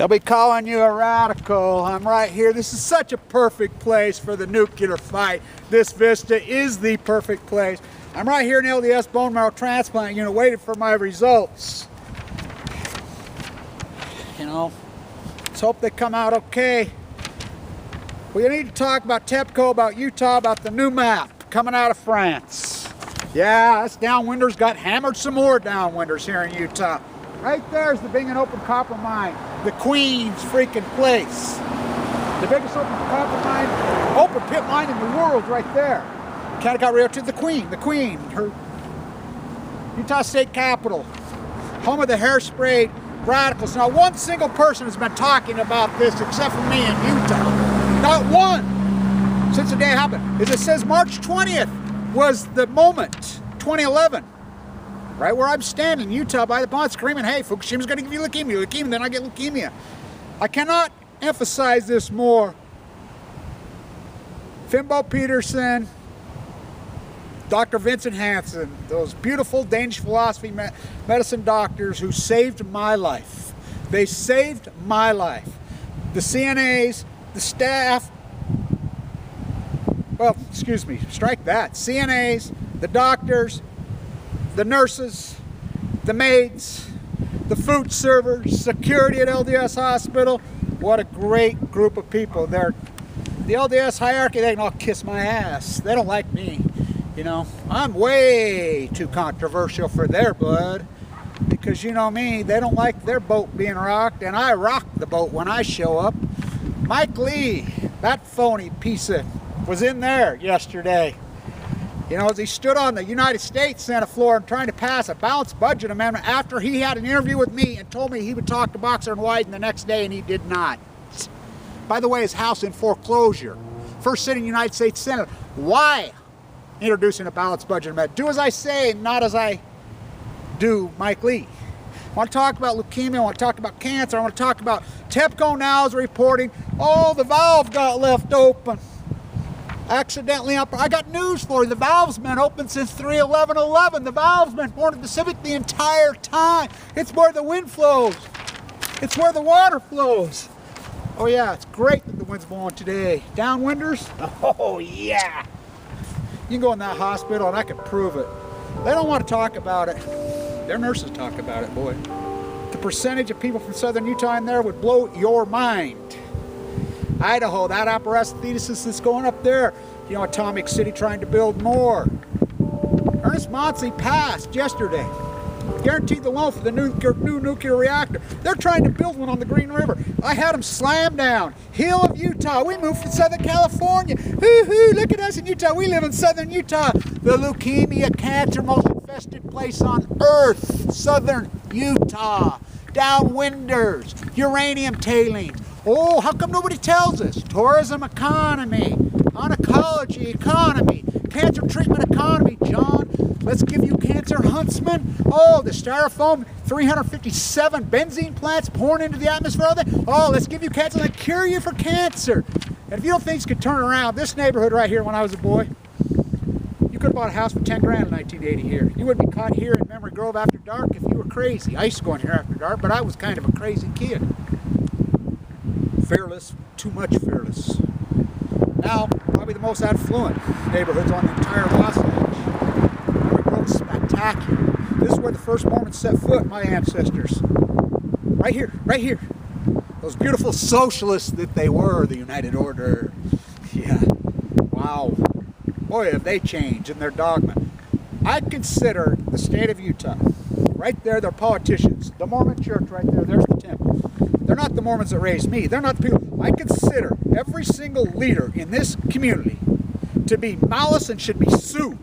They'll be calling you a radical. I'm right here. This is such a perfect place for the nuclear fight. This vista is the perfect place. I'm right here in LDS bone marrow transplant unit waiting for my results. You know, let's hope they come out okay. We need to talk about TEPCO, about Utah, about the new map coming out of France. Yeah, us downwinders got hammered some more downwinders here in Utah. Right there's the Bingen open copper mine, the Queen's freaking place. The biggest open copper mine, open pit mine in the world right there. Kind of got right up to the Queen, her Utah State Capitol, home of the hair-sprayed radicals. Not one single person has been talking about this except for me in Utah. Not one since the day it happened. As it says, March 20th was the moment, 2011. Right where I'm standing, Utah, by the pond, screaming, hey, Fukushima's going to give you leukemia, then I get leukemia. I cannot emphasize this more. Fimbo Peterson, Dr. Vincent Hansen, those beautiful Danish philosophy medicine doctors who saved my life. They saved my life. The CNAs, the staff, well, excuse me, strike that. CNAs, the doctors, the nurses, the maids, the food servers, security at LDS Hospital. What a great group of people. They're the LDS hierarchy. They can all kiss my ass. They don't like me. You know, I'm way too controversial for their blood because, you know me, they don't like their boat being rocked, and I rock the boat when I show up. Mike Lee, that phony piece of, was in there yesterday. You know, as he stood on the United States Senate floor and trying to pass a balanced budget amendment after he had an interview with me and told me he would talk to Boxer and Wyden the next day, and he did not. By the way, his house in foreclosure. First sitting United States Senate. Why introducing a balanced budget amendment? Do as I say, not as I do Mike Lee. I want to talk about leukemia, I want to talk about cancer, I want to talk about TEPCO now is reporting, oh, the valve got left open. Accidentally up. I got news for you. The valve's been open since 3/11/11. The valve's been pouring the Pacific the entire time. It's where the wind flows. It's where the water flows. Oh yeah, it's great that the wind's blowing today. Downwinders? Oh yeah. You can go in that hospital and I can prove it. They don't want to talk about it. Their nurses talk about it, boy. The percentage of people from southern Utah in there would blow your mind. Idaho, that apparatus thesis that's going up there. You know, Atomic City trying to build more. Ernest Monsi passed yesterday. Guaranteed the loan for the new nuclear reactor. They're trying to build one on the Green River. I had them slam down. Hill of Utah. We moved from Southern California. Hoo-hoo, look at us in Utah. We live in Southern Utah. The leukemia, cancer, most infested place on earth. Southern Utah. Downwinders. Uranium tailings. Oh, how come nobody tells us? Tourism economy, oncology economy, cancer treatment economy, John. Let's give you cancer huntsman. Oh, the styrofoam 357 benzene plants pouring into the atmosphere. Oh, let's give you cancer, let's cure you for cancer. And if you don't think things could turn around, this neighborhood right here when I was a boy, you could have bought a house for 10 grand in 1980 here. You wouldn't be caught here in Memory Grove after dark if you were crazy. I used to go in here after dark, but I was kind of a crazy kid. Fearless, too much fearless. Now, probably the most affluent neighborhoods on the entire Los Angeles. Memory Grove's spectacular. This is where the first Mormons set foot, my ancestors. Right here, right here. Those beautiful socialists that they were, the United Order. Yeah, wow. Boy, have they changed in their dogma. I'd consider the state of Utah. Right there, they're politicians. The Mormon church right there, there's the temple. They're not the Mormons that raised me. They're not the people. I consider every single leader in this community to be malice and should be sued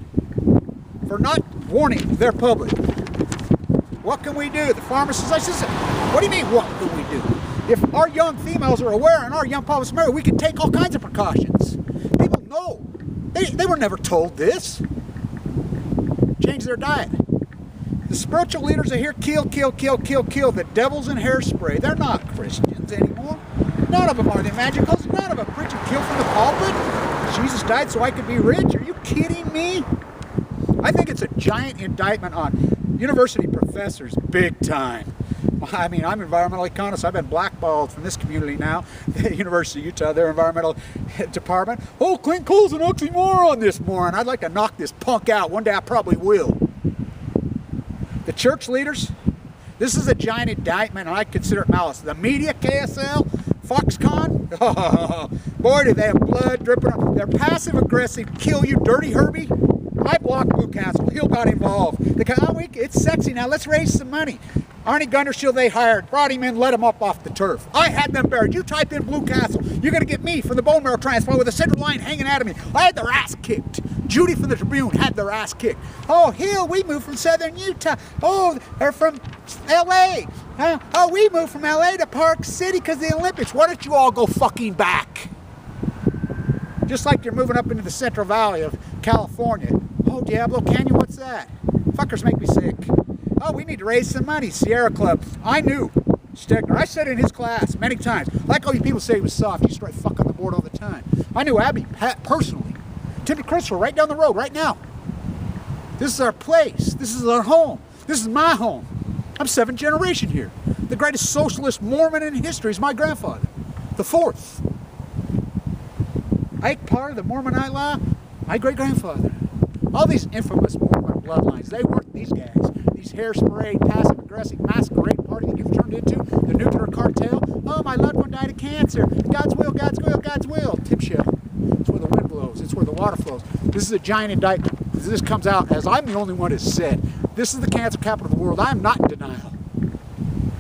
for not warning their public. What can we do? The pharmacist, I said, what do you mean, what can we do? If our young females are aware and our young public aware, we can take all kinds of precautions. People know. They were never told this. Change their diet. The spiritual leaders are here, kill, kill, kill, kill, kill. The devils in hairspray. They're not Christians anymore. None of them are the evangelicals. None of them preach and kill from the pulpit. Jesus died so I could be rich. Are you kidding me? I think it's a giant indictment on university professors, big time. I mean, I'm environmentally conscious. I've been blackballed from this community now. The University of Utah, their environmental department. Oh, clean coal's an oxymoron this morning. I'd like to knock this punk out. One day I probably will. The church leaders, this is a giant indictment, and I consider it malice. The media, KSL, Foxconn, oh, boy, do they have blood dripping on. They're passive aggressive, kill you, dirty Herbie. I blocked Blue Castle. Hill got involved. They go, oh, it's sexy now. Let's raise some money. Arnie Gundershield they hired, brought him in, let him up off the turf. I had them buried. You type in Blue Castle, you're going to get me from the bone marrow transplant with a central line hanging out of me. I had their ass kicked. Judy from the Tribune had their ass kicked. Oh, Hill, we moved from southern Utah. Oh, they're from L.A. Oh, we moved from L.A. to Park City because of the Olympics. Why don't you all go fucking back? Just like you're moving up into the Central Valley of California. Oh, Diablo Canyon, what's that? Fuckers make me sick. Oh, we need to raise some money. Sierra Club. I knew Stegner. I said it in his class many times. Like all you people say he was soft. He used to write fuck on the board all the time. I knew Abby personally. Tim and Chris were right down the road right now. This is our place. This is our home. This is my home. I'm 7th generation here. The greatest socialist Mormon in history is my grandfather. The 4th. Ike Parr, the Mormonite law, my great-grandfather. All these infamous Mormon bloodlines, they weren't these guys. These hair-sprayed, passive-aggressive masquerade party that you've turned into, the nuclear cartel. Oh, my loved one died of cancer. God's will, God's will, God's will. Tip shell. It's where the wind blows. It's where the water flows. This is a giant indictment. This comes out as I'm the only one who's said, this is the cancer capital of the world. I am not in denial.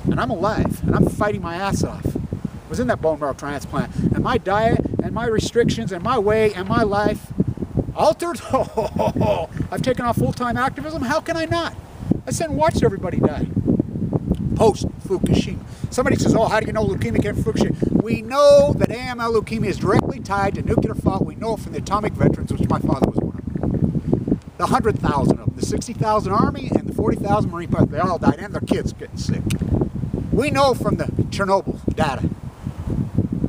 And I'm alive. And I'm fighting my ass off. I was in that bone marrow transplant. And my diet and my restrictions and my way and my life altered. I've taken off full-time activism. How can I not? I sat and watched everybody die. Post Fukushima. Somebody says, oh, how do you know leukemia came from Fukushima? We know that AML leukemia is directly tied to nuclear fallout. We know it from the atomic veterans, which my father was one of them. The 100,000 of them, the 60,000 Army and the 40,000 Marine pilots, they all died, and their kids getting sick. We know from the Chernobyl data.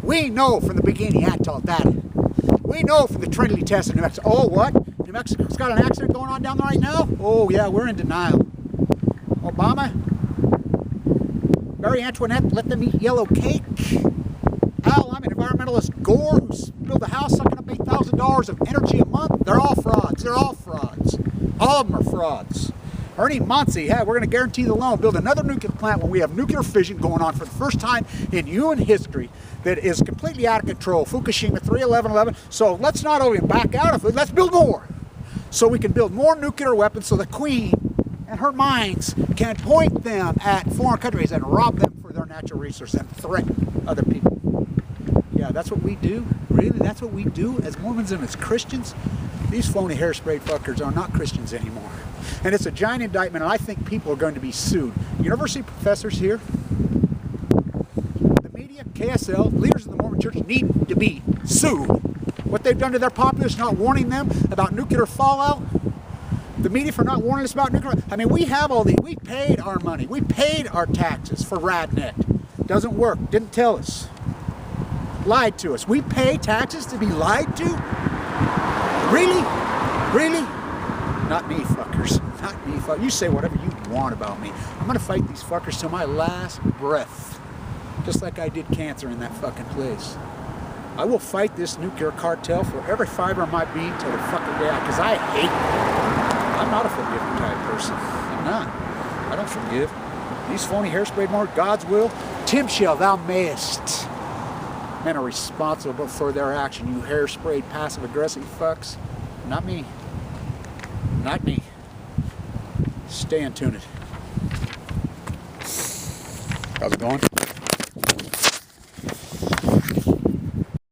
We know from the Bikini Atoll data. We know from the Trinity test in New Mexico. Oh, what? New Mexico's got an accident going on down there right now? Oh, yeah, we're in denial. Obama, Marie Antoinette, let them eat yellow cake. Al, I'm an environmentalist. Gore, who built a house sucking up $8,000 of energy a month. They're all frauds. They're all frauds. All of them are frauds. Ernie Monsi, yeah, we're going to guarantee the loan, build another nuclear plant when we have nuclear fission going on for the first time in human history that is completely out of control. Fukushima 3/11/11. So let's not only back out of it, let's build more. So we can build more nuclear weapons so the Queen and her minds can point them at foreign countries and rob them for their natural resources and threaten other people. Yeah, that's what we do? Really? That's what we do as Mormons and as Christians? These phony hair-sprayed fuckers are not Christians anymore. And it's a giant indictment, and I think people are going to be sued. University professors here, the media, KSL, leaders of the Mormon Church need to be sued. What they've done to their populace, not warning them about nuclear fallout. The media for not warning us about nuclear. I mean, we have all these. We paid our money. We paid our taxes for RadNet. Doesn't work. Didn't tell us. Lied to us. We pay taxes to be lied to? Really? Really? Not me, fuckers. Not me, fuckers. You say whatever you want about me. I'm going to fight these fuckers till my last breath. Just like I did cancer in that fucking place. I will fight this nuclear cartel for every fiber of my being till the fucking day out, because I hate them. I'm not a forgiving type person. I'm not. I don't forgive. These phony hair-sprayed more God's will. Tim shall thou mayest. Men are responsible for their action, you hair-sprayed, passive-aggressive fucks. Not me. Not me. Stay in tuned. How's it going?